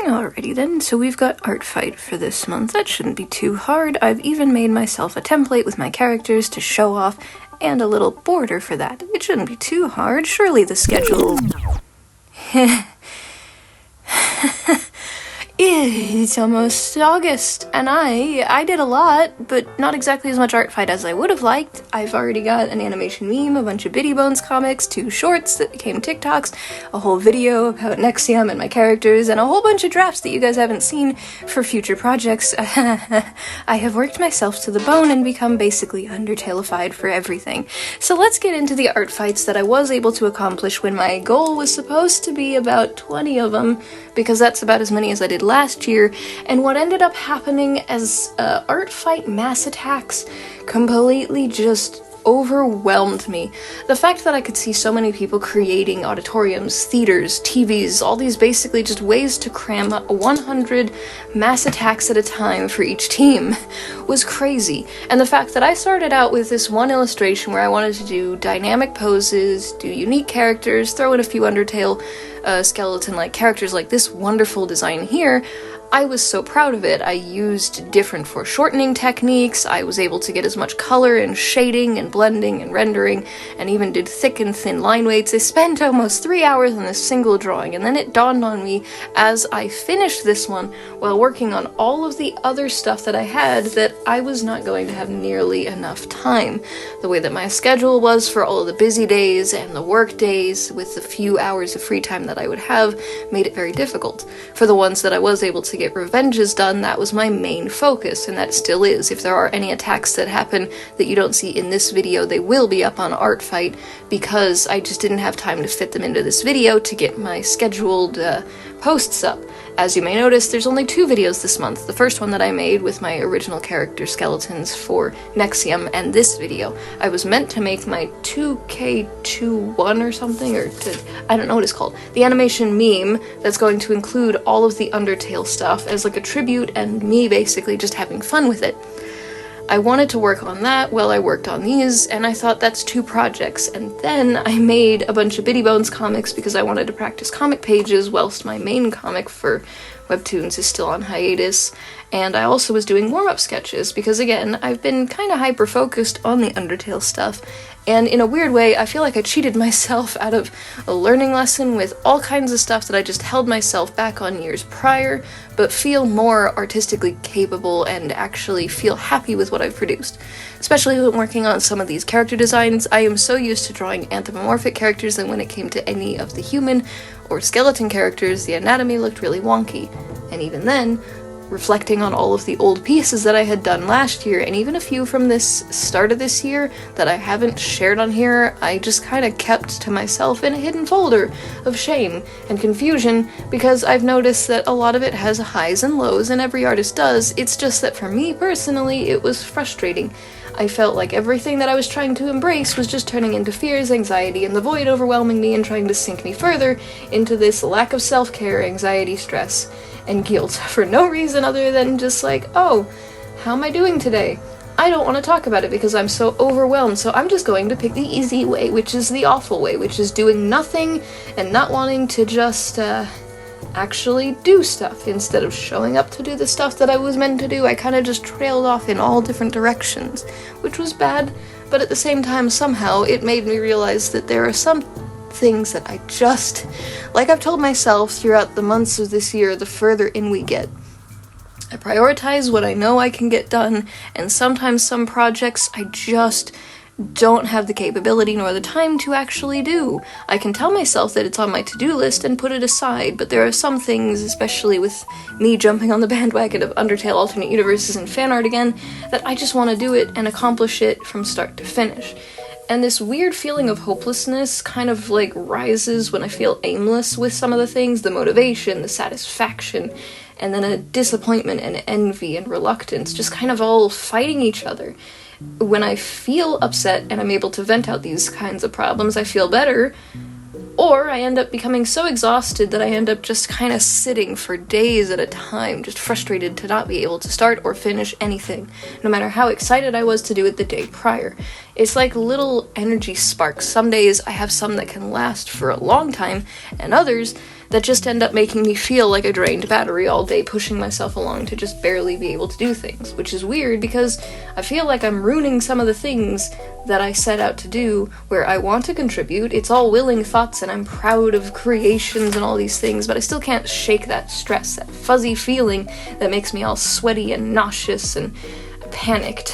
Alrighty then, so we've got Artfight for this month. That shouldn't be too hard. I've even made myself a template with my characters to show off, and a little border for that. It shouldn't be too hard. Surely the schedule... It's almost August, and I did a lot, but not exactly as much Artfight as I would have liked. I've already got an animation meme, a bunch of Bitty Bones comics, 2 shorts that became TikToks, a whole video about Nexium and my characters, and a whole bunch of drafts that you guys haven't seen for future projects. I have worked myself to the bone and become basically Undertale-ified for everything. So let's get into the Artfights that I was able to accomplish when my goal was supposed to be about 20 of them, because that's about as many as I did last year, and what ended up happening as Artfight mass attacks completely just overwhelmed me. The fact that I could see so many people creating auditoriums, theaters, TVs, all these basically just ways to cram 100 mass attacks at a time for each team was crazy. And the fact that I started out with this one illustration where I wanted to do dynamic poses, do unique characters, throw in a few Undertale skeleton-like characters like this wonderful design here, I was so proud of it. I used different foreshortening techniques, I was able to get as much color and shading and blending and rendering, and even did thick and thin line weights. I spent almost 3 hours on this single drawing, and then it dawned on me as I finished this one while working on all of the other stuff that I had that I was not going to have nearly enough time. The way that my schedule was for all of the busy days and the work days with the few hours of free time that I would have made it very difficult. For the ones that I was able to get revenges done, that was my main focus, and that still is. If there are any attacks that happen that you don't see in this video, they will be up on Artfight, because I just didn't have time to fit them into this video to get my scheduled posts up. As you may notice, there's only 2 videos this month. The first one that I made with my original character skeletons for Nexium, and this video. I was meant to make my 2K21 or something, or I don't know what it's called. The animation meme that's going to include all of the Undertale stuff as like a tribute and me basically just having fun with it. I wanted to work on that while I worked on these, and I thought that's 2 projects, and then I made a bunch of Bitty Bones comics because I wanted to practice comic pages whilst my main comic for Webtoons is still on hiatus, and I also was doing warm-up sketches because, again, I've been kind of hyper-focused on the Undertale stuff, and in a weird way, I feel like I cheated myself out of a learning lesson with all kinds of stuff that I just held myself back on years prior, but feel more artistically capable and actually feel happy with what I've produced. Especially when working on some of these character designs, I am so used to drawing anthropomorphic characters that when it came to any of the human or skeleton characters, the anatomy looked really wonky. And even then, reflecting on all of the old pieces that I had done last year, and even a few from this start of this year that I haven't shared on here, I just kind of kept to myself in a hidden folder of shame and confusion, because I've noticed that a lot of it has highs and lows, and every artist does. It's just that for me personally, it was frustrating. I felt like everything that I was trying to embrace was just turning into fears, anxiety, and the void overwhelming me and trying to sink me further into this lack of self-care, anxiety, stress, and guilt for no reason other than just like, oh, how am I doing today? I don't want to talk about it because I'm so overwhelmed, so I'm just going to pick the easy way, which is the awful way, which is doing nothing and not wanting to just actually do stuff. Instead of showing up to do the stuff that I was meant to do, I kind of just trailed off in all different directions, which was bad, but at the same time somehow it made me realize that there are some things that I just, like I've told myself throughout the months of this year, the further in we get, I prioritize what I know I can get done, and sometimes some projects I just don't have the capability nor the time to actually do. I can tell myself that it's on my to-do list and put it aside, but there are some things, especially with me jumping on the bandwagon of Undertale alternate universes and fan art again, that I just want to do it and accomplish it from start to finish. And this weird feeling of hopelessness kind of like rises when I feel aimless with some of the things, the motivation, the satisfaction, and then a disappointment and envy and reluctance just kind of all fighting each other. When I feel upset and I'm able to vent out these kinds of problems, I feel better, or I end up becoming so exhausted that I end up just kind of sitting for days at a time, just frustrated to not be able to start or finish anything, no matter how excited I was to do it the day prior. It's like little energy sparks. Some days I have some that can last for a long time, and others that just end up making me feel like a drained battery all day, pushing myself along to just barely be able to do things, which is weird because I feel like I'm ruining some of the things that I set out to do, where I want to contribute. It's all willing thoughts and I'm proud of creations and all these things, but I still can't shake that stress, that fuzzy feeling that makes me all sweaty and nauseous and panicked.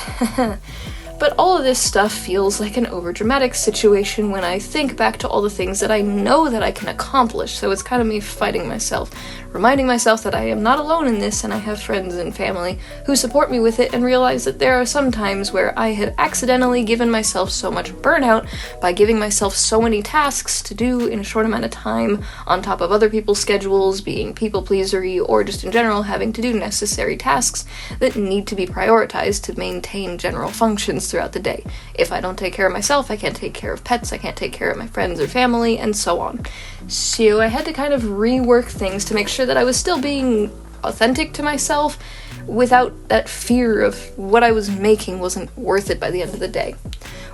But all of this stuff feels like an overdramatic situation when I think back to all the things that I know that I can accomplish, so it's kind of me fighting myself, reminding myself that I am not alone in this and I have friends and family who support me with it, and realize that there are some times where I had accidentally given myself so much burnout by giving myself so many tasks to do in a short amount of time, on top of other people's schedules, being people-pleasery, or just in general having to do necessary tasks that need to be prioritized to maintain general functions throughout the day. If I don't take care of myself, I can't take care of pets, I can't take care of my friends or family, and so on. So I had to kind of rework things to make sure that I was still being authentic to myself without that fear of what I was making wasn't worth it by the end of the day.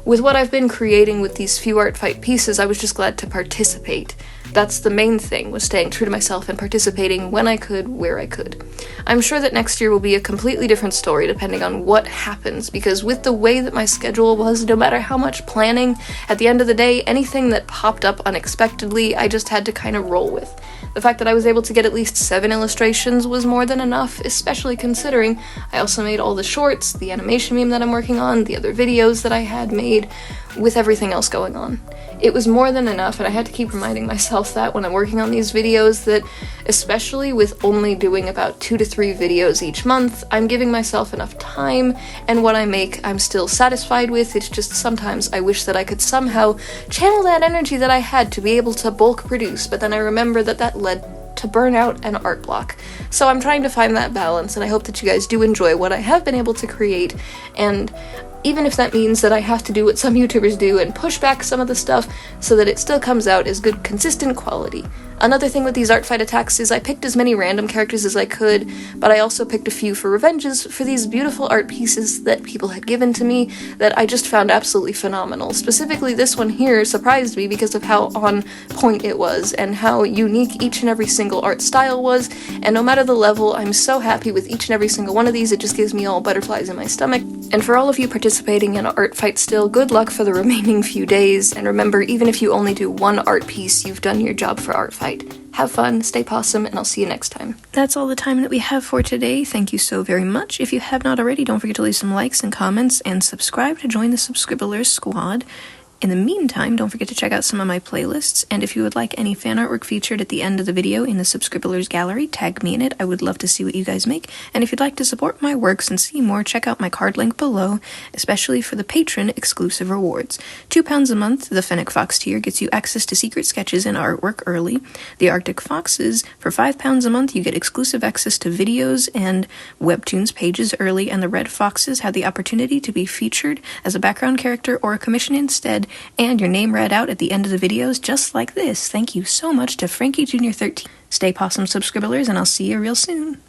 With what I've been creating with these few Artfight pieces, I was just glad to participate. That's the main thing, was staying true to myself and participating when I could, where I could. I'm sure that next year will be a completely different story depending on what happens, because with the way that my schedule was, no matter how much planning, at the end of the day, anything that popped up unexpectedly, I just had to kind of roll with. The fact that I was able to get at least 7 illustrations was more than enough, especially considering I also made all the shorts, the animation meme that I'm working on, the other videos that I had made, with everything else going on. It was more than enough, and I had to keep reminding myself that when I'm working on these videos, that especially with only doing about 2 to 3 videos each month, I'm giving myself enough time, and what I make I'm still satisfied with. It's just sometimes I wish that I could somehow channel that energy that I had to be able to bulk produce, but then I remember that that led to burnout and art block. So I'm trying to find that balance, and I hope that you guys do enjoy what I have been able to create, and even if that means that I have to do what some YouTubers do and push back some of the stuff so that it still comes out as good, consistent quality. Another thing with these Artfight attacks is I picked as many random characters as I could, but I also picked a few for revenges for these beautiful art pieces that people had given to me that I just found absolutely phenomenal. Specifically, this one here surprised me because of how on point it was and how unique each and every single art style was, and no matter the level, I'm so happy with each and every single one of these. It just gives me all butterflies in my stomach. And for all of you participating in Artfight still, good luck for the remaining few days, and remember, even if you only do one art piece, you've done your job for Artfight. Have fun, stay possum, and I'll see you next time. That's all the time that we have for today. Thank you so very much. If you have not already, don't forget to leave some likes and comments, and subscribe to join the Subscribblers squad. In the meantime, don't forget to check out some of my playlists, and if you would like any fan artwork featured at the end of the video in the Subscribblers gallery, tag me in it. I would love to see what you guys make. And if you'd like to support my works and see more, check out my card link below, especially for the patron exclusive rewards. £2 a month, the Fennec Fox tier gets you access to secret sketches and artwork early. The Arctic Foxes, for £5 a month, you get exclusive access to videos and webtoons pages early, and the Red Foxes have the opportunity to be featured as a background character or a commission instead, and your name read out at the end of the videos just like this. Thank you so much to Frankie Jr. 13. Stay possum, Subscribblers, and I'll see you real soon.